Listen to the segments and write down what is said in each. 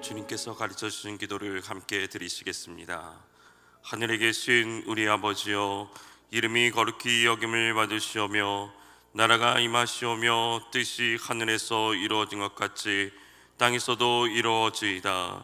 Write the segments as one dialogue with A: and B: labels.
A: 주님께서 가르쳐 주신 기도를 함께 드리시겠습니다. 하늘에 계신 우리 아버지여, 이름이 거룩히 여김을 받으시오며 나라가 임하시오며 뜻이 하늘에서 이루어진 것 같이 땅에서도 이루어지이다.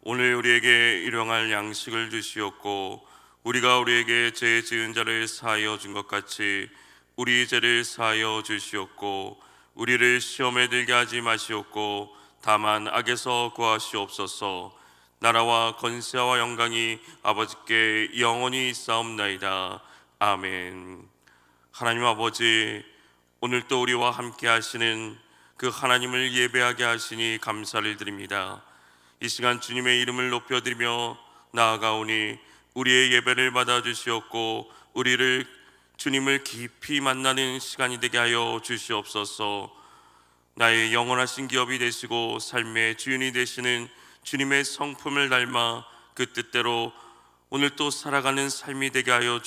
A: 오늘 우리에게 일용할 양식을 주시옵고 우리가 우리에게 죄 지은 자를 사하여 준 것 같이 우리 죄를 사하여 주시옵고 우리를 시험에 들게 하지 마시옵고 다만 악에서 구하시옵소서. 나라와 권세와 영광이 아버지께 영원히 있사옵나이다. 아멘. 하나님 아버지, 오늘 또 우리와 함께 하시는 그 하나님을 예배하게 하시니 감사를 드립니다. 이 시간 주님의 이름을 높여드리며 나아가오니 우리의 예배를 받아주시옵고 우리를 주님을 깊이 만나는 시간이 되게 하여 주시옵소서. 나의 영원하신 기업이 되시고 삶의 주인이 되시는 주님의 성품을 닮아 그 뜻대로 오늘 또 살아가는 삶이 되게 하여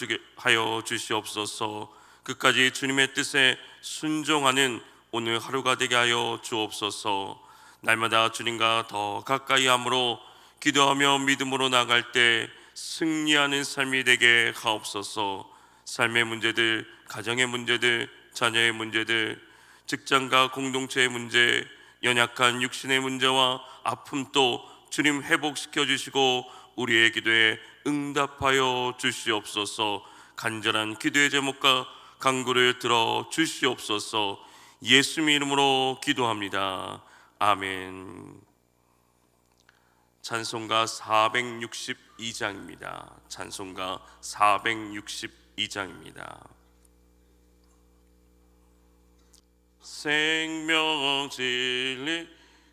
A: 주시옵소서. 끝까지 주님의 뜻에 순종하는 오늘 하루가 되게 하여 주옵소서. 날마다 주님과 더 가까이 함으로 기도하며 믿음으로 나갈 때 승리하는 삶이 되게 하옵소서. 삶의 문제들, 가정의 문제들, 자녀의 문제들, 직장과 공동체의 문제, 연약한 육신의 문제와 아픔도 주님 회복시켜 주시고 우리의 기도에 응답하여 주시옵소서. 간절한 기도의 제목과 간구를 들어 주시옵소서. 예수님 이름으로 기도합니다. 아멘. 찬송가 462장입니다. 찬송가 462장입니다. 생명 진리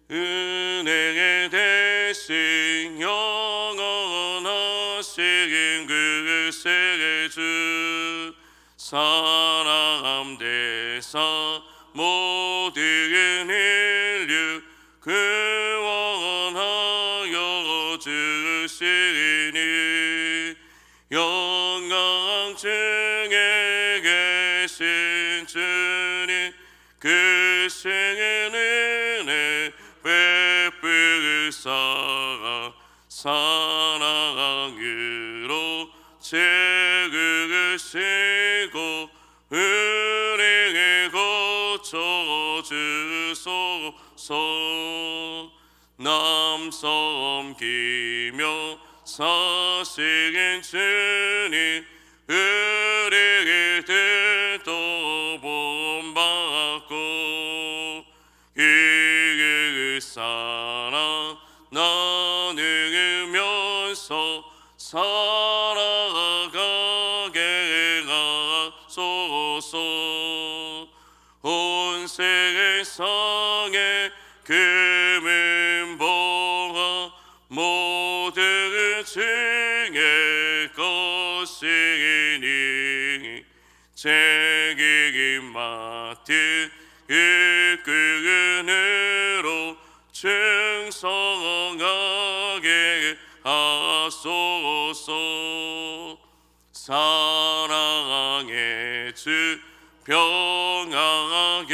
A: 은혜의 대신 영원하신 그 세주 사람 대사 모든 인류 구원하여 주시니 영광 중에 계신 주님 그 생의 은혜 베푸사 사랑으로 채우시고 은혜에 고쳐주소서. 남 섬기며 사시는 주님 우리의 뜻도 본받고 그 사랑 나누면서 살아가게 하소서. 온 세상에 금은 보화 모든 주의 것이니 책임 맡은 일꾼으로 충성하게 하소서. 사랑의 주 평안하게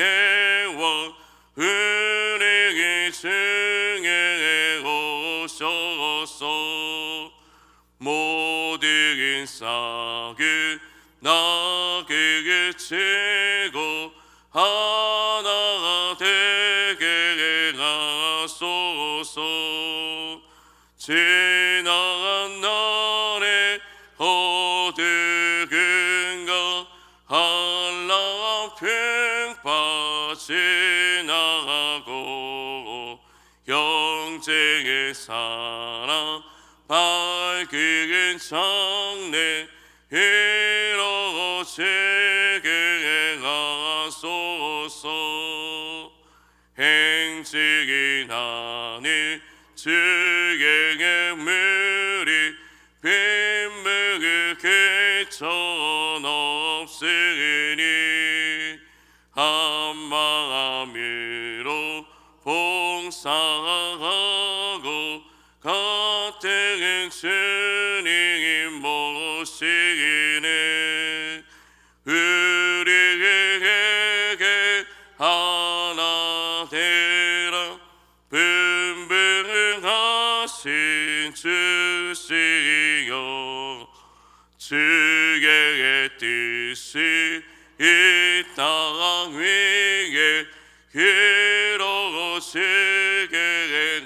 A: 와 은혜의 중에 오셔서 모든 사그 나그게 치고 하나 되게 하소서. 지난 날에 어두운가 한라평파 지나고 영생의 사랑 밝은 장래 이루어지게 하소서. 행직이 나니 주의 물이 빗물을 개천 없으니 한 마음으로 봉사하고 같은 주님 모시네. 우리에게 하나 되라 분분한 이 땅 위에 이루어지게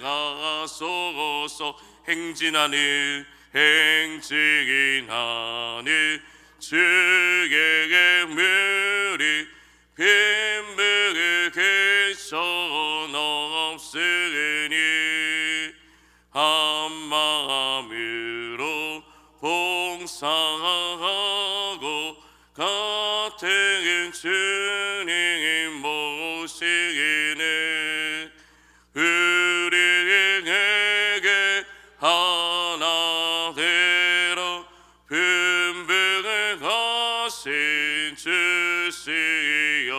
A: 하소서. 행진하는 주의 물이 빈물에 전 없으니 한 마음으로 봉사하고 같은 주님 모시기는 우리에게 하나 되어 분분하신 주시여.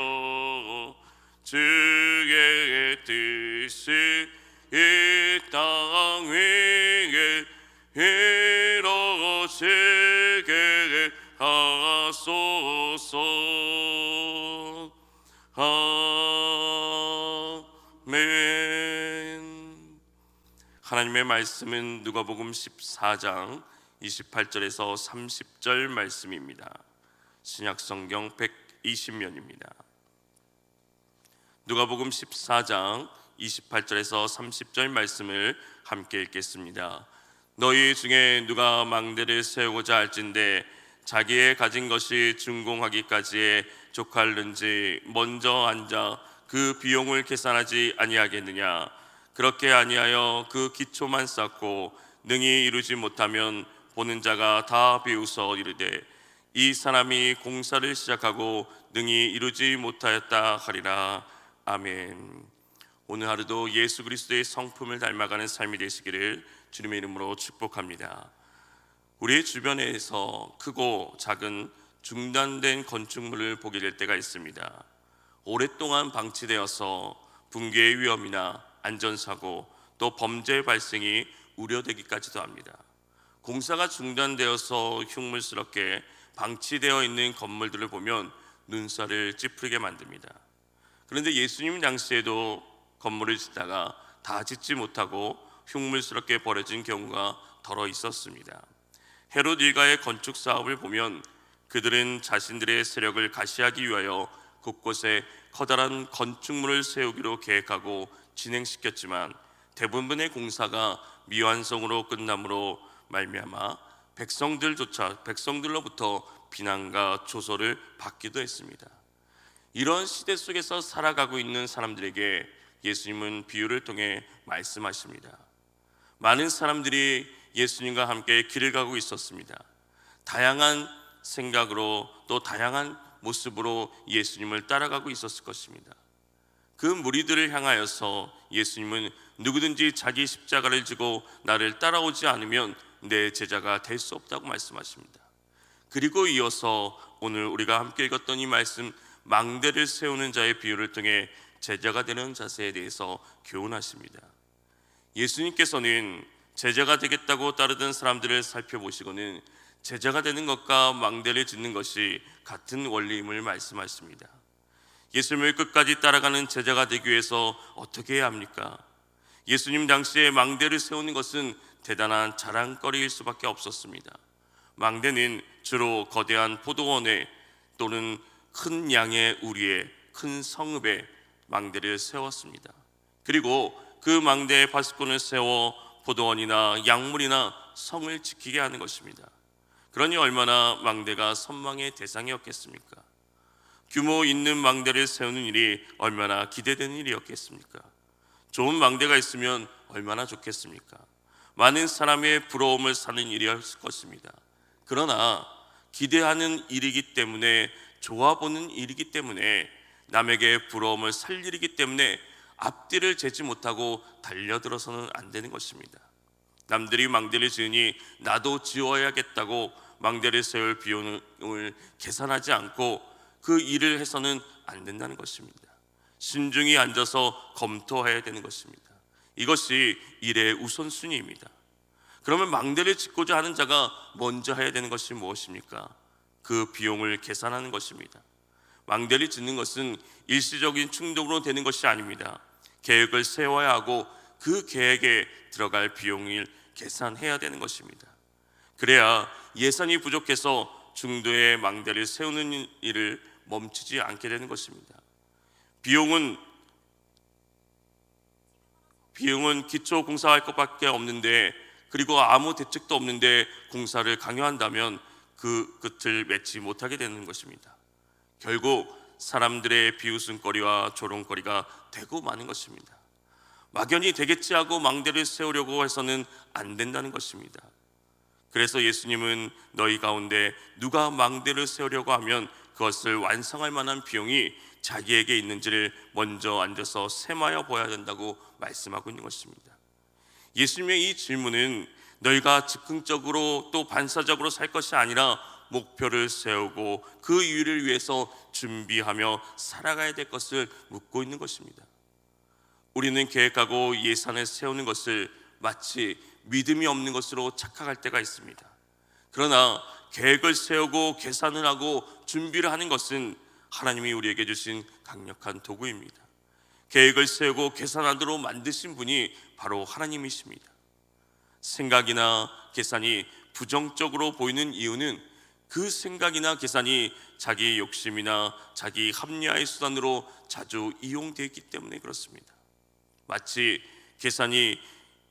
A: 주의 뜻이 이 땅 위에 이루어지게 하소서. 아멘. 하나님의 말씀은 누가복음 14장 28절에서 30절 말씀입니다. 신약성경 120면입니다. 누가복음 14장 28절에서 30절 말씀을 함께 읽겠습니다. 너희 중에 누가 망대를 세우고자 할진대 자기의 가진 것이 준공하기까지에 족할는지 먼저 앉아 그 비용을 계산하지 아니하겠느냐. 그렇게 아니하여 그 기초만 쌓고 능히 이루지 못하면 보는 자가 다 비웃어 이르되 이 사람이 공사를 시작하고 능히 이루지 못하였다 하리라. 아멘. 오늘 하루도 예수 그리스도의 성품을 닮아가는 삶이 되시기를 주님의 이름으로 축복합니다. 우리 주변에서 크고 작은 중단된 건축물을 보게 될 때가 있습니다. 오랫동안 방치되어서 붕괴의 위험이나 안전사고 또 범죄 발생이 우려되기까지도 합니다. 공사가 중단되어서 흉물스럽게 방치되어 있는 건물들을 보면 눈살을 찌푸리게 만듭니다. 그런데 예수님 당시에도 건물을 짓다가 다 짓지 못하고 흉물스럽게 버려진 경우가 더러 있었습니다. 헤롯 일가의 건축 사업을 보면 그들은 자신들의 세력을 가시하기 위하여 곳곳에 커다란 건축물을 세우기로 계획하고 진행시켰지만 대부분의 공사가 미완성으로 끝남으로 말미암아 백성들로부터 비난과 조소를 받기도 했습니다. 이런 시대 속에서 살아가고 있는 사람들에게 예수님은 비유를 통해 말씀하십니다. 많은 사람들이 예수님과 함께 길을 가고 있었습니다. 다양한 생각으로 또 다양한 모습으로 예수님을 따라가고 있었을 것입니다. 그 무리들을 향하여서 예수님은 누구든지 자기 십자가를 지고 나를 따라오지 않으면 내 제자가 될 수 없다고 말씀하십니다. 그리고 이어서 오늘 우리가 함께 읽었던 이 말씀, 망대를 세우는 자의 비유를 통해 제자가 되는 자세에 대해서 교훈하십니다. 예수님께서는 제자가 되겠다고 따르던 사람들을 살펴보시고는 제자가 되는 것과 망대를 짓는 것이 같은 원리임을 말씀하십니다. 예수님을 끝까지 따라가는 제자가 되기 위해서 어떻게 해야 합니까? 예수님 당시에 망대를 세우는 것은 대단한 자랑거리일 수밖에 없었습니다. 망대는 주로 거대한 포도원에 또는 큰 양의 우리에 큰 성읍에 망대를 세웠습니다. 그리고 그 망대에 파수꾼을 세워 포도원이나 약물이나 성을 지키게 하는 것입니다. 그러니 얼마나 망대가 선망의 대상이었겠습니까? 규모 있는 망대를 세우는 일이 얼마나 기대되는 일이었겠습니까? 좋은 망대가 있으면 얼마나 좋겠습니까? 많은 사람의 부러움을 사는 일이었을 것입니다. 그러나 기대하는 일이기 때문에, 좋아 보는 일이기 때문에, 남에게 부러움을 살 일이기 때문에 앞뒤를 재지 못하고 달려들어서는 안 되는 것입니다. 남들이 망대를 지으니 나도 지어야겠다고 망대를 세울 비용을 계산하지 않고 그 일을 해서는 안 된다는 것입니다. 신중히 앉아서 검토해야 되는 것입니다. 이것이 일의 우선순위입니다. 그러면 망대를 짓고자 하는 자가 먼저 해야 되는 것이 무엇입니까? 그 비용을 계산하는 것입니다. 망대를 짓는 것은 일시적인 충동으로 되는 것이 아닙니다. 계획을 세워야 하고 그 계획에 들어갈 비용을 계산해야 되는 것입니다. 그래야 예산이 부족해서 중도에 망대를 세우는 일을 멈추지 않게 되는 것입니다. 비용은 기초 공사할 것밖에 없는데, 그리고 아무 대책도 없는데 공사를 강요한다면 그 끝을 맺지 못하게 되는 것입니다. 결국 사람들의 비웃음거리와 조롱거리가 되고 마는 것입니다. 막연히 되겠지 하고 망대를 세우려고 해서는 안 된다는 것입니다. 그래서 예수님은 너희 가운데 누가 망대를 세우려고 하면 그것을 완성할 만한 비용이 자기에게 있는지를 먼저 앉아서 세마여 보아야 된다고 말씀하고 있는 것입니다. 예수님의 이 질문은 너희가 즉흥적으로 또 반사적으로 살 것이 아니라 목표를 세우고 그 이유를 위해서 준비하며 살아가야 될 것을 묻고 있는 것입니다. 우리는 계획하고 예산을 세우는 것을 마치 믿음이 없는 것으로 착각할 때가 있습니다. 그러나 계획을 세우고 계산을 하고 준비를 하는 것은 하나님이 우리에게 주신 강력한 도구입니다. 계획을 세우고 계산하도록 만드신 분이 바로 하나님이십니다. 생각이나 계산이 부정적으로 보이는 이유는 그 생각이나 계산이 자기 욕심이나 자기 합리화의 수단으로 자주 이용되어 있기 때문에 그렇습니다. 마치 계산이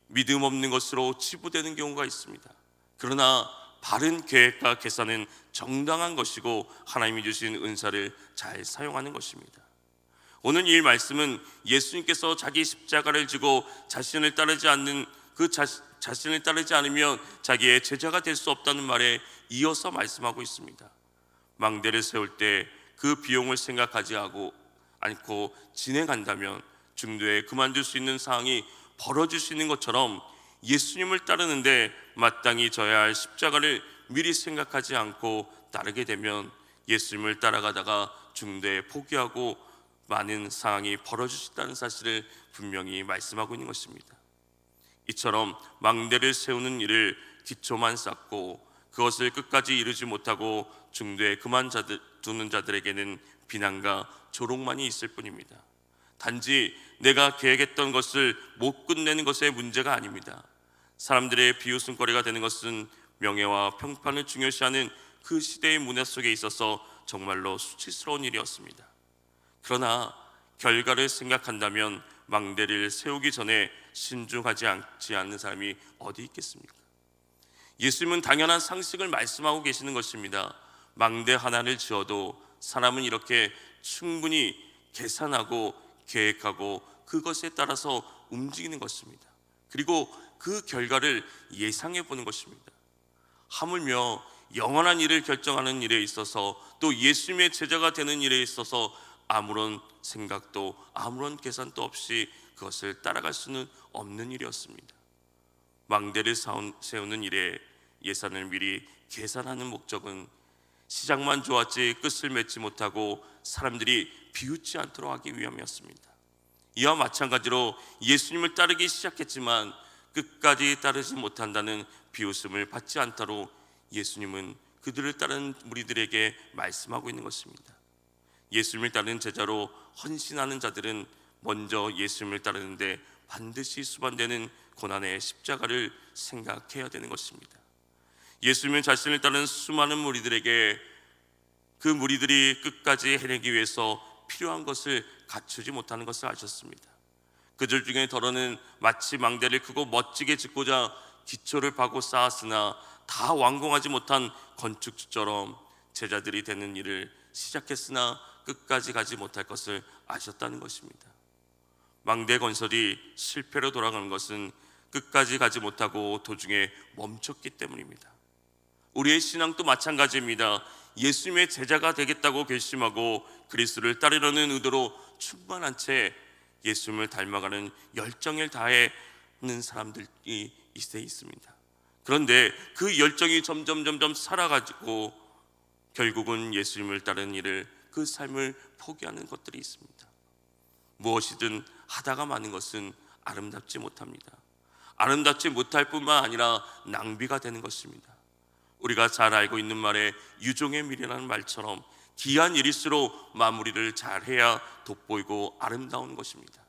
A: 믿음 없는 것으로 치부되는 경우가 있습니다. 그러나 바른 계획과 계산은 정당한 것이고 하나님이 주신 은사를 잘 사용하는 것입니다. 오늘 이 말씀은 예수님께서 자기 십자가를 지고 자신을 따르지 않으면 자기의 제자가 될 수 없다는 말에 이어서 말씀하고 있습니다. 망대를 세울 때 그 비용을 생각하지 않고 진행한다면 중도에 그만둘 수 있는 상황이 벌어질 수 있는 것처럼 예수님을 따르는데 마땅히 져야 할 십자가를 미리 생각하지 않고 따르게 되면 예수님을 따라가다가 중도에 포기하고 많은 상황이 벌어질 수 있다는 사실을 분명히 말씀하고 있는 것입니다. 이처럼 망대를 세우는 일을 기초만 쌓고 그것을 끝까지 이루지 못하고 중도에 그만두는 자들에게는 비난과 조롱만이 있을 뿐입니다. 단지 내가 계획했던 것을 못 끝내는 것의 문제가 아닙니다. 사람들의 비웃음거리가 되는 것은 명예와 평판을 중요시하는 그 시대의 문화 속에 있어서 정말로 수치스러운 일이었습니다. 그러나 결과를 생각한다면 망대를 세우기 전에 신중하지 않는 사람이 어디 있겠습니까? 예수님은 당연한 상식을 말씀하고 계시는 것입니다. 망대 하나를 지어도 사람은 이렇게 충분히 계산하고 계획하고 그것에 따라서 움직이는 것입니다. 그리고 그 결과를 예상해 보는 것입니다. 하물며 영원한 일을 결정하는 일에 있어서 또 예수님의 제자가 되는 일에 있어서 아무런 생각도 아무런 계산도 없이 그것을 따라갈 수는 없는 일이었습니다. 망대를 세우는 일에 예산을 미리 계산하는 목적은 시작만 좋았지 끝을 맺지 못하고 사람들이 비웃지 않도록 하기 위함이었습니다. 이와 마찬가지로 예수님을 따르기 시작했지만 끝까지 따르지 못한다는 비웃음을 받지 않도록 예수님은 그들을 따르는 무리들에게 말씀하고 있는 것입니다. 예수님을 따르는 제자로 헌신하는 자들은 먼저 예수님을 따르는데 반드시 수반되는 고난의 십자가를 생각해야 되는 것입니다. 예수님은 자신을 따르는 수많은 무리들에게 그 무리들이 끝까지 해내기 위해서 필요한 것을 갖추지 못하는 것을 아셨습니다. 그들 중에 더러는 마치 망대를 크고 멋지게 짓고자 기초를 파고 쌓았으나 다 완공하지 못한 건축주처럼 제자들이 되는 일을 시작했으나 끝까지 가지 못할 것을 아셨다는 것입니다. 망대 건설이 실패로 돌아가는 것은 끝까지 가지 못하고 도중에 멈췄기 때문입니다. 우리의 신앙도 마찬가지입니다. 예수님의 제자가 되겠다고 결심하고 그리스도를 따르려는 의도로 충만한 채 예수님을 닮아가는 열정을 다하는 사람들이 이 시대에 있습니다. 그런데 그 열정이 점점 살아가지고 결국은 예수님을 따르는 일을 그 삶을 포기하는 것들이 있습니다. 무엇이든 하다가 마는 것은 아름답지 못합니다. 아름답지 못할 뿐만 아니라 낭비가 되는 것입니다. 우리가 잘 알고 있는 말에 유종의 미래라는 말처럼 귀한 일일수록 마무리를 잘해야 돋보이고 아름다운 것입니다.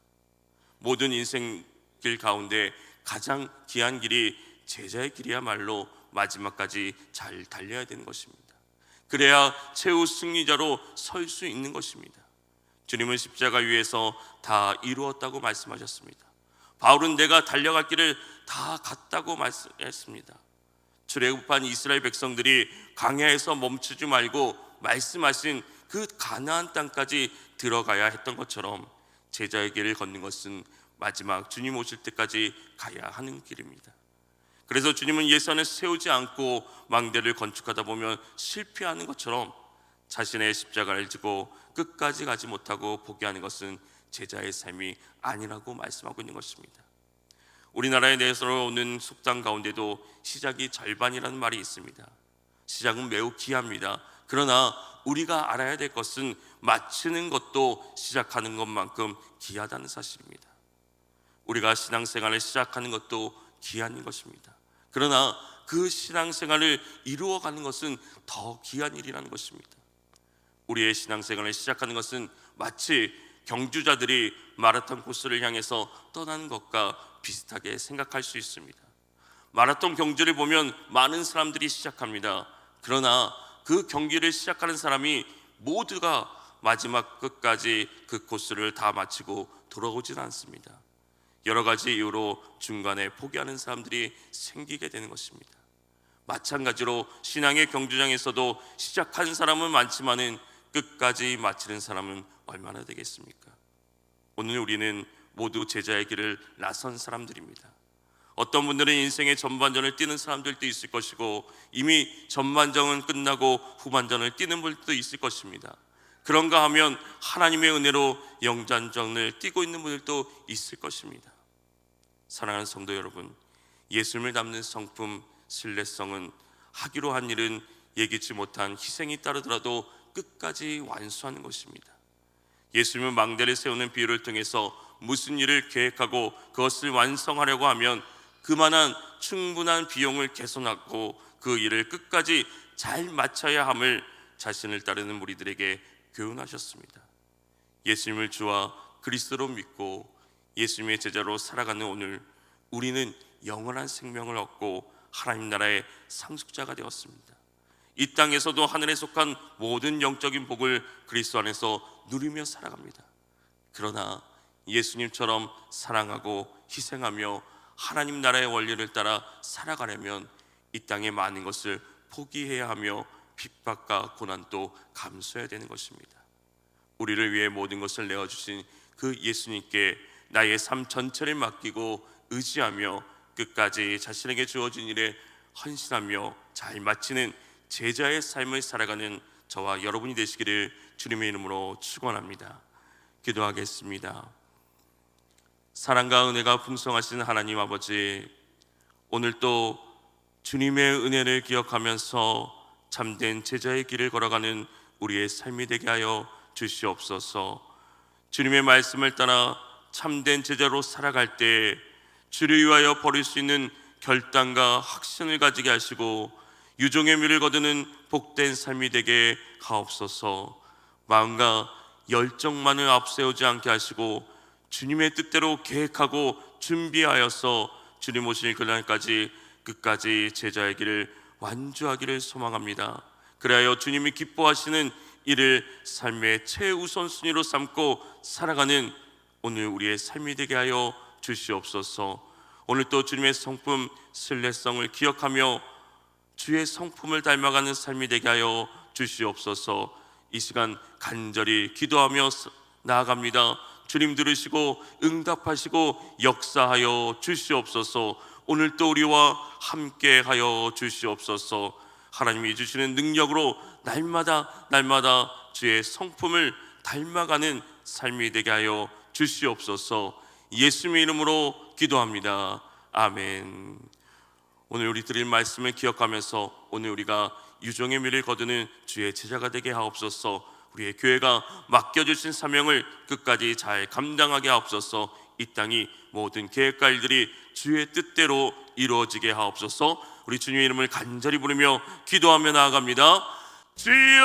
A: 모든 인생길 가운데 가장 귀한 길이 제자의 길이야말로 마지막까지 잘 달려야 되는 것입니다. 그래야 최후 승리자로 설 수 있는 것입니다. 주님은 십자가 위에서 다 이루었다고 말씀하셨습니다. 바울은 내가 달려갈 길을 다 갔다고 말씀했습니다. 출애굽한 이스라엘 백성들이 광야에서 멈추지 말고 말씀하신 그 가나안 땅까지 들어가야 했던 것처럼 제자의 길을 걷는 것은 마지막 주님 오실 때까지 가야 하는 길입니다. 그래서 주님은 예산을 세우지 않고 망대를 건축하다 보면 실패하는 것처럼 자신의 십자가를 지고 끝까지 가지 못하고 포기하는 것은 제자의 삶이 아니라고 말씀하고 있는 것입니다. 우리나라에 대해서 오는 속담 가운데도 시작이 절반이라는 말이 있습니다. 시작은 매우 귀합니다. 그러나 우리가 알아야 될 것은 마치는 것도 시작하는 것만큼 귀하다는 사실입니다. 우리가 신앙생활을 시작하는 것도 귀한 것입니다. 그러나 그 신앙생활을 이루어가는 것은 더 귀한 일이라는 것입니다. 우리의 신앙생활을 시작하는 것은 마치 경주자들이 마라톤 코스를 향해서 떠나는 것과 비슷하게 생각할 수 있습니다. 마라톤 경주를 보면 많은 사람들이 시작합니다. 그러나 그 경기를 시작하는 사람이 모두가 마지막 끝까지 그 코스를 다 마치고 돌아오진 않습니다. 여러 가지 이유로 중간에 포기하는 사람들이 생기게 되는 것입니다. 마찬가지로 신앙의 경주장에서도 시작한 사람은 많지만은 끝까지 마치는 사람은 얼마나 되겠습니까? 오늘 우리는 모두 제자의 길을 나선 사람들입니다. 어떤 분들은 인생의 전반전을 뛰는 사람들도 있을 것이고 이미 전반전은 끝나고 후반전을 뛰는 분들도 있을 것입니다. 그런가 하면 하나님의 은혜로 영전전을 뛰고 있는 분들도 있을 것입니다. 사랑하는 성도 여러분, 예수님을 닮는 성품, 신뢰성은 하기로 한 일은 예기치 못한 희생이 따르더라도 끝까지 완수하는 것입니다. 예수님은 망대를 세우는 비유를 통해서 무슨 일을 계획하고 그것을 완성하려고 하면 그만한 충분한 비용을 개선하고 그 일을 끝까지 잘 마쳐야 함을 자신을 따르는 무리들에게 교훈하셨습니다. 예수님을 주와 그리스도로 믿고 예수님의 제자로 살아가는 오늘 우리는 영원한 생명을 얻고 하나님 나라의 상속자가 되었습니다. 이 땅에서도 하늘에 속한 모든 영적인 복을 그리스도 안에서 누리며 살아갑니다. 그러나 예수님처럼 사랑하고 희생하며 하나님 나라의 원리를 따라 살아가려면 이 땅의 많은 것을 포기해야 하며 핍박과 고난도 감수해야 되는 것입니다. 우리를 위해 모든 것을 내어주신 그 예수님께 나의 삶 전체를 맡기고 의지하며 끝까지 자신에게 주어진 일에 헌신하며 잘 마치는 제자의 삶을 살아가는 저와 여러분이 되시기를 주님의 이름으로 축원합니다. 기도하겠습니다. 사랑과 은혜가 풍성하신 하나님 아버지, 오늘도 주님의 은혜를 기억하면서 참된 제자의 길을 걸어가는 우리의 삶이 되게 하여 주시옵소서. 주님의 말씀을 따라 참된 제자로 살아갈 때 주를 위하여 버릴 수 있는 결단과 확신을 가지게 하시고 유종의 미를 거두는 복된 삶이 되게 하옵소서. 마음과 열정만을 앞세우지 않게 하시고 주님의 뜻대로 계획하고 준비하여서 주님 오실 그날까지 끝까지 제자의 길을 완주하기를 소망합니다. 그리하여 주님이 기뻐하시는 이를 삶의 최우선순위로 삼고 살아가는 오늘 우리의 삶이 되게 하여 주시옵소서. 오늘 또 주님의 성품 신뢰성을 기억하며 주의 성품을 닮아가는 삶이 되게 하여 주시옵소서. 이 시간 간절히 기도하며 나아갑니다. 주님 들으시고 응답하시고 역사하여 주시옵소서. 오늘 또 우리와 함께 하여 주시옵소서. 하나님이 주시는 능력으로 날마다 주의 성품을 닮아가는 삶이 되게 하여 주시옵소서. 예수님의 이름으로 기도합니다. 아멘. 오늘 우리 드릴 말씀을 기억하면서 오늘 우리가 유종의 미를 거두는 주의 제자가 되게 하옵소서. 우리의 교회가 맡겨주신 사명을 끝까지 잘 감당하게 하옵소서. 이 땅이 모든 계획과 일들이 주의 뜻대로 이루어지게 하옵소서. 우리 주님의 이름을 간절히 부르며 기도하며 나아갑니다. 주여!